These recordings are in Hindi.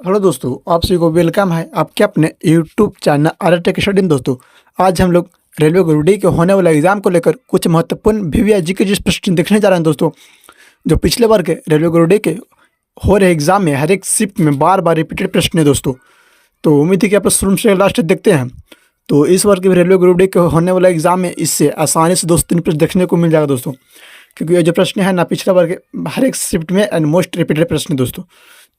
हेलो दोस्तों, आप सभी को वेलकम है आपके अपने YouTube channel are tech study में। दोस्तों, आज हम लोग रेलवे ग्रुप डी के होने वाले एग्जाम को लेकर कुछ महत्वपूर्ण वीवीआईजी के जिस प्रश्न देखने जा रहे हैं। दोस्तों, जो पिछले बार के रेलवे ग्रुप डी के हो रहे एग्जाम में हर एक शिफ्ट में बार बार रिपीटेड प्रश्न है दोस्तों। तो उम्मीद है कि आप शुरू से लास्ट तक देखते हैं। तो इस बार के रेलवे ग्रुप डी के होने वाला एग्जाम में इससे आसानी से दोस्तों 3 प्रश्न देखने को मिल जाएगा दोस्तों, क्योंकि ये जो प्रश्न है ना पिछले बार के हर एक शिफ्ट में एंड मोस्ट रिपीटेड प्रश्न है दोस्तों।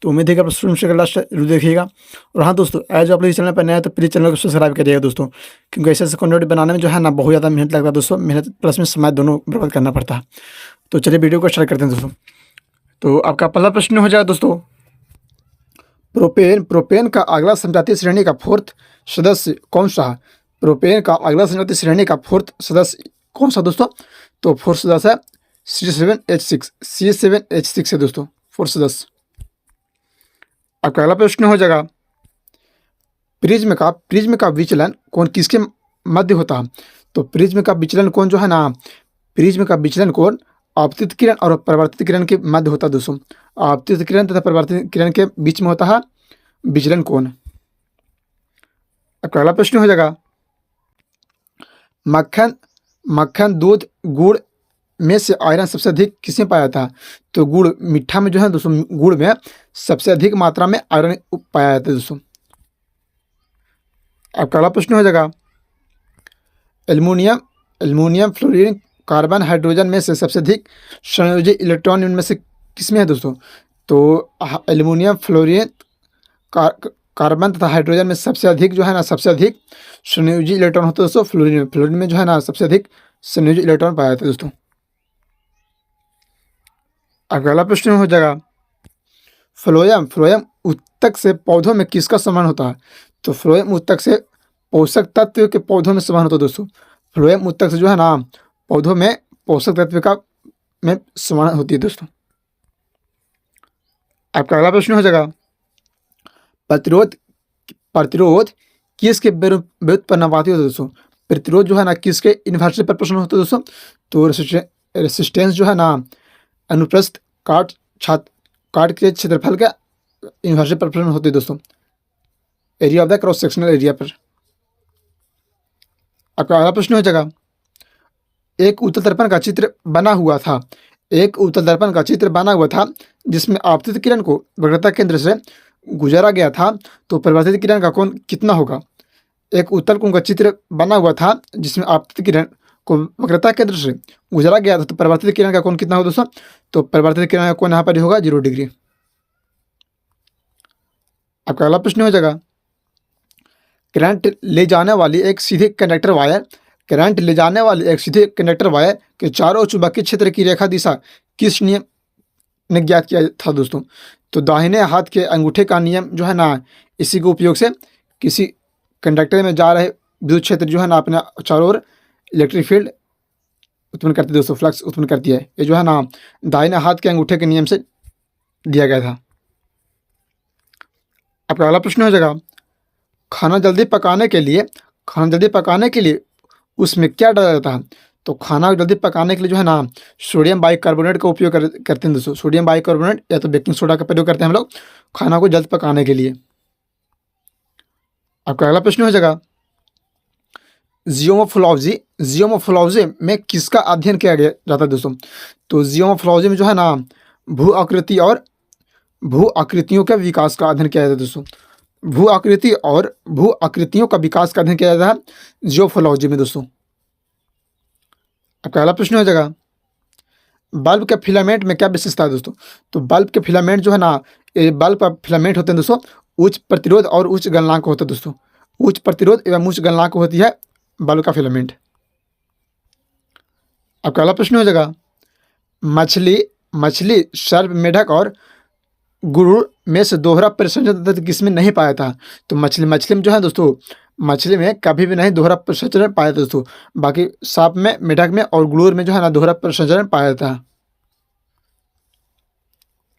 तो उम्मीद है कि आप शुरू से लास्ट जरूर देखिएगा। और हाँ दोस्तों, एज आप लोग चैनल पर नए हैं तो प्लीज़ चैनल को सब्सक्राइब करिएगा दोस्तों, क्योंकि ऐसे ऐसे कंटेंट बनाने में जो है ना बहुत ज़्यादा मेहनत लगता है दोस्तों। मेहनत प्लस में समय दोनों बर्बाद करना पड़ता है। तो चलिए वीडियो को स्टार्ट करते हैं दोस्तों। तो आपका पहला प्रश्न हो जाएगा दोस्तों, प्रोपेन प्रोपेन का अगला समजातीय श्रेणी का फोर्थ सदस्य कौन सा है? प्रोपेन का अगला समजातीय श्रेणी का फोर्थ सदस्य कौन सा दोस्तों? तो फोर्थ सदस्य है C7H6 C7H6 है दोस्तों, फोर्थ सदस्य। आपका अगला प्रश्न हो जाएगा, प्रिज्म का विचलन कोण किसके मध्य होता है? तो प्रिज्म का विचलन कोण जो है ना, प्रिज्म का विचलन कोण आपतित किरण और परावर्तित किरण के मध्य होता है दोस्तों। आपतित किरण तथा परावर्तित किरण के बीच में होता है विचलन कोण। आपका अगला प्रश्न हो जाएगा, मक्खन दूध गुड़ में से आयरन सबसे अधिक किसमें पाया जाता है? तो गुड़ मीठा में जो है दोस्तों, गुड़ में सबसे अधिक मात्रा में आयरन पाया जाता है दोस्तों। आपका अगला प्रश्न हो जाएगा, एल्युमिनियम फ्लोरीन कार्बन हाइड्रोजन में से सबसे अधिक संयोजी इलेक्ट्रॉन इनमें से किसमें है दोस्तों? तो एल्युमिनियम फ्लोरीन कार्बन तथा हाइड्रोजन में सबसे अधिक जो है ना, सबसे अधिक संयोजी इलेक्ट्रॉन होता है दोस्तों फ्लोरीन में जो है ना सबसे अधिक संयोजी इलेक्ट्रॉन पाया जाता है दोस्तों। अगला प्रश्न हो जाएगा, फ्लोएम उत्तक से पौधों में किसका समान होता है? तो फ्लोएम उत्तक से पोषक तत्व के पौधों में समान होता है दोस्तों। फ्लोएम उत्तक से जो है ना पौधों में पोषक तत्व का में समान होती है दोस्तों। आपका अगला प्रश्न हो जाएगा, प्रतिरोध किसके व्युत्पन्नवादी होता है दोस्तों? प्रतिरोध जो है ना किसके इन्वर्स पर प्रश्न होता है दोस्तों? तो रेसिस्टेंस जो है ना अनुप्रस्थ काट के क्षेत्रफल का इन्वर्स पर प्रश्न होते हैं दोस्तों, area of the cross sectional area पर। आपका अगला प्रश्न हो जाएगा, एक उत्तल दर्पण का चित्र बना हुआ था जिसमें आपतित किरण को वक्रता केंद्र से गुजारा गया था, तो परावर्तित किरण का कोण कितना होगा? एक उत्तल कोण का चित्र बना हुआ था जिसमें आपतित किरण को वक्रता केंद्र से गुजारा गया था, तो परावर्तित किरण का कोण कितना होगा दोस्तों? तो परावर्तित किरण का कोण यहाँ पर होगा 0 डिग्री। आपका अगला प्रश्न हो जाएगा, करंट ले जाने वाली एक सीधे कंडक्टर वायर के चारों ओर चुंबकीय क्षेत्र की रेखा दिशा किस नियम ने ज्ञात किया था दोस्तों? तो दाहिने हाथ के अंगूठे का नियम जो है ना, इसी के उपयोग से किसी कंडक्टर में जा रहे विद्युत क्षेत्र जो है ना अपने चारों ओर इलेक्ट्रिक फील्ड उत्पन्न करती है दोस्तों, फ्लक्स उत्पन्न करती है। ये जो है ना दाहिने हाथ के अंगूठे के नियम से दिया गया था। आपका अगला प्रश्न हो जाएगा, खाना जल्दी पकाने के लिए उसमें क्या डाला जाता है? तो खाना जल्दी पकाने के लिए जो है ना सोडियम बाइकार्बोनेट का उपयोग करते हैं दोस्तों। सोडियम बाइकार्बोनेट या तो बेकिंग सोडा का प्रयोग करते हैं हम लोग खाना को जल्द पकाने के लिए। आपका अगला प्रश्न हो जाएगा, जियोमोर्फोलॉजी में किसका अध्ययन किया जाता है दोस्तों? तो जियोमोर्फोलॉजी में जो है ना भू आकृतियों के विकास का अध्ययन किया जाता है दोस्तों। भू आकृतियों का विकास का अध्ययन किया जाता है जियोफोलॉजी में दोस्तों। आपका अगला प्रश्न हो जाएगा, बल्ब के फिलामेंट में क्या विशेषता है दोस्तों? तो बल्ब के फिलामेंट जो है ना, ये बल्ब का फिलामेंट होते हैं दोस्तों उच्च प्रतिरोध और उच्च गलनांक होता है दोस्तों। उच्च प्रतिरोध एवं उच्च गलनांक होती है बल्ब का फिलामेंट। आपका अगला प्रश्न हो जाएगा, मछली सर्प मेढक और गुरुड़ में से दोहरा परिसंचरण तत्व किसमें नहीं पाया था? तो मछली में जो है दोस्तों, मछली में कभी भी नहीं दोहरा परिसंचरण पाया था दोस्तों। बाकी सांप में, मेढक में और गुरुड़ में जो है ना दोहरा परिसंचरण पाया था।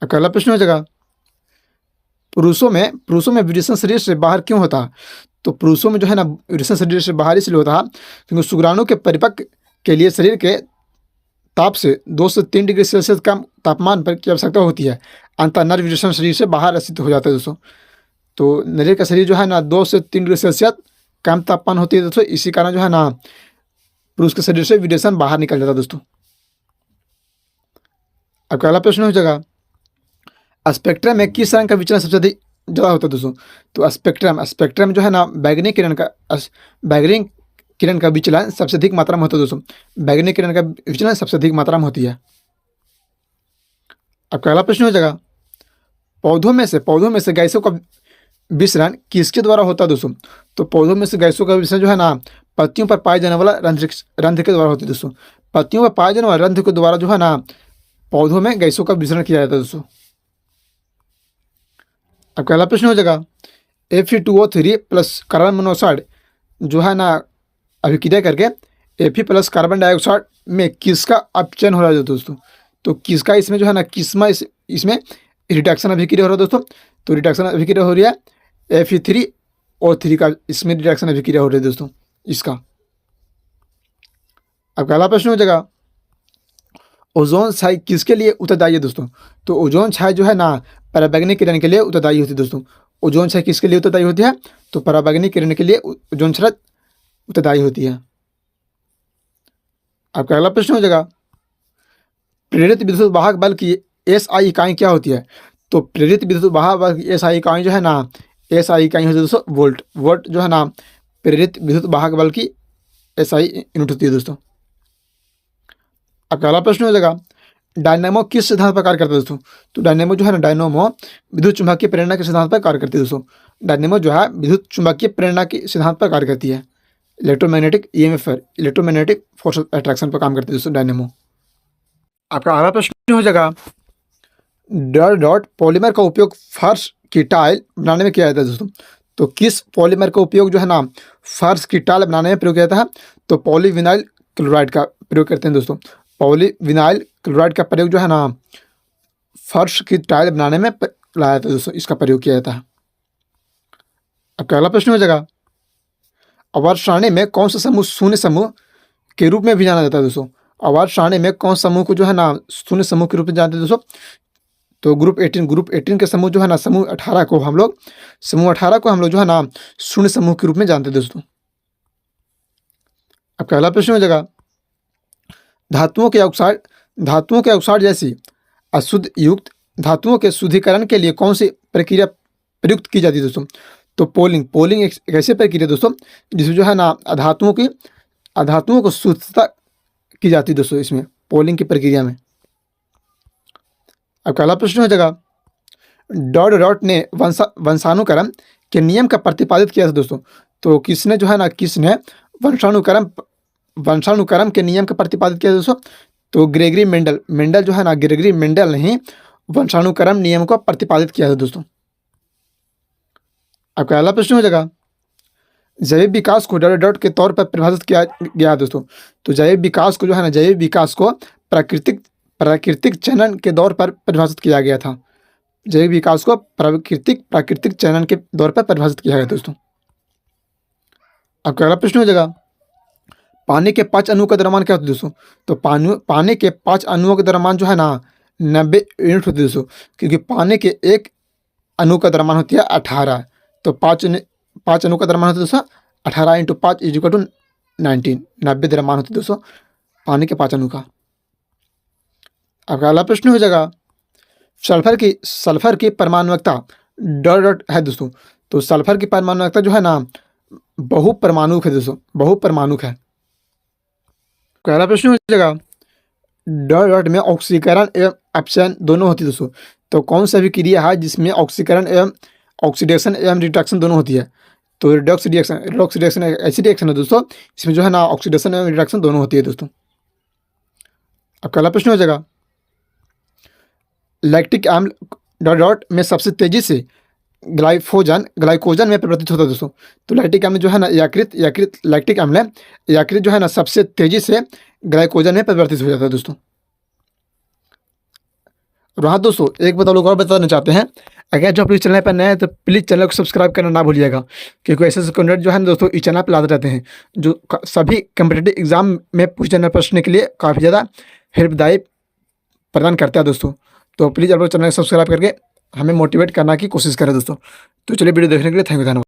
अगला प्रश्न हो जाएगा, पुरुषों में विरेचन शरीर से बाहर क्यों होता है? तो पुरुषों में जो है ना विरेचन शरीर से बाहर इसलिए होता है क्योंकि शुक्राणु के परिपक्व के लिए शरीर के ताप से 2 से 3 डिग्री सेल्सियस कम तापमान पर की आवश्यकता होती है। अंतः नर विरेचन शरीर से बाहर स्थित हो जाता है दोस्तों। तो नारियल का शरीर जो है ना 2 से 3 डिग्री सेल्सियस कम तापमान होती है दोस्तों, इसी कारण जो है ना पुरुष के शरीर से विरेचन बाहर निकल जाता है दोस्तों। अब अगला प्रश्न हो जाएगा, स्पेक्ट्रम में किस रंग का विचलन सबसे अधिक ज़्यादा होता है दोस्तों? तो स्पेक्ट्रम जो है ना बैगनी किरण का विचलन सबसे अधिक मात्रा में होता है दोस्तों। बैगनी किरण का विचलन सबसे अधिक मात्रा में होती है। अब अगला प्रश्न हो जाएगा, पौधों में से गैसों का विसरण किसके द्वारा होता है दोस्तों? तो पौधों में से गैसों का विसरण जो है ना पत्तियों पर पाए जाने वाला रंध्र के द्वारा होती है दोस्तों। पत्तियों पर पाए जाने वाले रंध्र के द्वारा जो है ना पौधों में गैसों का विसरण किया जाता है दोस्तों। अब पहला प्रश्न हो जाएगा, Fe2O3 प्लस कार्बन मोनोऑक्साइड जो है ना अभिक्रिया करके Fe प्लस कार्बन डाइऑक्साइड में किसका अपचयन हो रहा है दोस्तों? तो किसका इसमें जो है ना इसमें रिडक्शन अभिक्रिया हो रहा है दोस्तों। तो रिडक्शन अभिक्रिया हो रही है Fe3O3 का, इसमें रिडक्शन अभिक्रिया हो रही है दोस्तों इसका। अब अगला प्रश्न हो जाएगा, ओजोन छाई किसके लिए उत्तरदायी है दोस्तों? तो ओजोन छाई जो है ना पराबैंगनी किरण के लिए उत्तरदायी होती है दोस्तों। ओजोन छाई किसके लिए उत्तरदायी होती है? तो पराबैंगनी किरण के लिए ओजोन छाई उत्तरदायी होती है। आपका अगला प्रश्न हो जाएगा, प्रेरित विद्युत वाहक बल की SI इकाई क्या होती है? तो प्रेरित विद्युत वाहक बल की SI इकाई जो है ना SI इकाई होती है दोस्तों वोल्ट। वोल्ट जो है ना प्रेरित विद्युत वाहक बल की SI यूनिट होती है दोस्तों। अब अगला प्रश्न हो जाएगा, डायनेमो किस सिद्धांत पर कार्य करता है दोस्तों? तो डायनेमो जो है ना डायनेमो विद्युत चुम्बकीय प्रेरणा के सिद्धांत पर कार्य करती है दोस्तों। डायनेमो जो है विद्युत चुम्बकीय प्रेरणा के सिद्धांत पर कार्य करती है। इलेक्ट्रोमैग्नेटिक EMF पर, इलेक्ट्रोमैग्नेटिक फोर्स अट्रैक्शन पर काम करती है दोस्तों डायनेमो। आपका अगला प्रश्न हो जाएगा, डॉट पॉलीमर का उपयोग फर्श की टाइल बनाने में किया जाता है दोस्तों। तो किस पॉलीमर का उपयोग जो है ना फर्श की टाइल बनाने में प्रयोग किया जाता है? तो पॉलीविनाइल क्लोराइड का प्रयोग करते हैं दोस्तों। पॉलीविनाइल क्लोराइड का प्रयोग जो है ना फर्श की टाइल बनाने में लाया जाता है दोस्तों, इसका प्रयोग किया जाता है। अब अगला प्रश्न हो जाएगा, आवर्त सारणी में कौन सा समूह शून्य समूह के रूप में भी जाना जाता है दोस्तों? आवर्त सारणी में कौन समूह को जो है ना शून्य समूह के रूप में जानते हैं दोस्तों? तो ग्रुप 18 के समूह जो है ना समूह 18 को हम लोग जो है ना शून्य समूह के रूप में जानते हैं दोस्तों। अब अगला प्रश्न हो जाएगा, धातुओं के ऑक्साइड जैसी अशुद्ध युक्त धातुओं के शुद्धिकरण के लिए कौन सी प्रक्रिया प्रयुक्त की जाती है दोस्तों? तो पोलिंग एक ऐसी प्रक्रिया दोस्तों जिसमें जो है ना अधातुओं को शुद्धता की जाती है दोस्तों, इसमें पोलिंग की प्रक्रिया में। अब अगला प्रश्न हो जाएगा, डॉट ने वंशानुक्रम के नियम का प्रतिपादित किया था दोस्तों। तो किसने वंशानुक्रम के नियम का प्रतिपादित किया दोस्तों? तो ग्रेगरी मेंडल जो है ना ग्रेगरी मेंडल ने ही वंशानुक्रम नियम को प्रतिपादित किया था दोस्तों। आपका अगला प्रश्न हो जाएगा, जैविक विकास को डॉट के तौर पर परिभाषित किया गया दोस्तों। तो जैविक विकास को प्राकृतिक चयन के दौर पर परिभाषित किया गया था। जैविक विकास को प्राकृतिक चयन के दौर पर परिभाषित किया गया दोस्तों। आपका अगला प्रश्न हो जाएगा, पानी के 5 अणुओं का द्रव्यमान क्या होता है दोस्तों? तो पानी के 5 अणुओं का द्रव्यमान जो है ना 90 यूनिट होती है दोस्तों, क्योंकि पानी के एक अणु का द्रव्यमान होती है 18। तो 5 अणु का द्रव्यमान होता है दोस्तों 18 × 5 = 19, 90 द्रव्यमान होती है दोस्तों पानी के 5 अणु का। अब अगला प्रश्न हो जाएगा, सल्फर की परमाणुकता डॉट है दोस्तों। तो सल्फर की परमाणुकता जो है ना बहुपरमाणुक है दोस्तों, बहुपरमाणुक है। पहला प्रश्न हो जाएगा, डॉट में ऑक्सीकरण एवं अपचयन दोनों होती है दोस्तों। तो कौन सा भी क्रिया है जिसमें ऑक्सीकरण एवं ऑक्सीडेशन एवं रिडक्शन दोनों होती है? तो रिडॉक्स रिएक्शन ऐसी रिएक्शन है दोस्तों इसमें जो है ना ऑक्सीडेशन एवं रिडक्शन दोनों होती है दोस्तों। अब अगला प्रश्न हो जाएगा, लैक्टिक अम्ल डॉट में सबसे तेजी से ग्लाइकोजन में परिवर्तित होता है दोस्तों। तो लैक्टिक अम्ल जो है ना लैक्टिक अम्ल यकृत जो है ना सबसे तेजी से ग्लाइकोजन में परिवर्तित हो जाता है दोस्तों। और हाँ दोस्तों, एक बात लोग और बताना चाहते हैं, अगर जो आप इस चैनल पर नए हैं तो प्लीज़ चैनल को सब्सक्राइब करना ना भूलिएगा, क्योंकि ऐसे कंटेंट जो है ना दोस्तों इस चैनल पर लाते रहते हैं जो सभी कम्पिटिटिव एग्जाम में पूछे जाने प्रश्न के लिए काफ़ी ज़्यादा हेल्पदायी प्रदान करता है दोस्तों। तो प्लीज़ आप लोग चैनल को सब्सक्राइब करके हमें मोटिवेट करने की कोशिश करें दोस्तों। तो चलिए वीडियो देखने के लिए थैंक यू, धन्यवाद।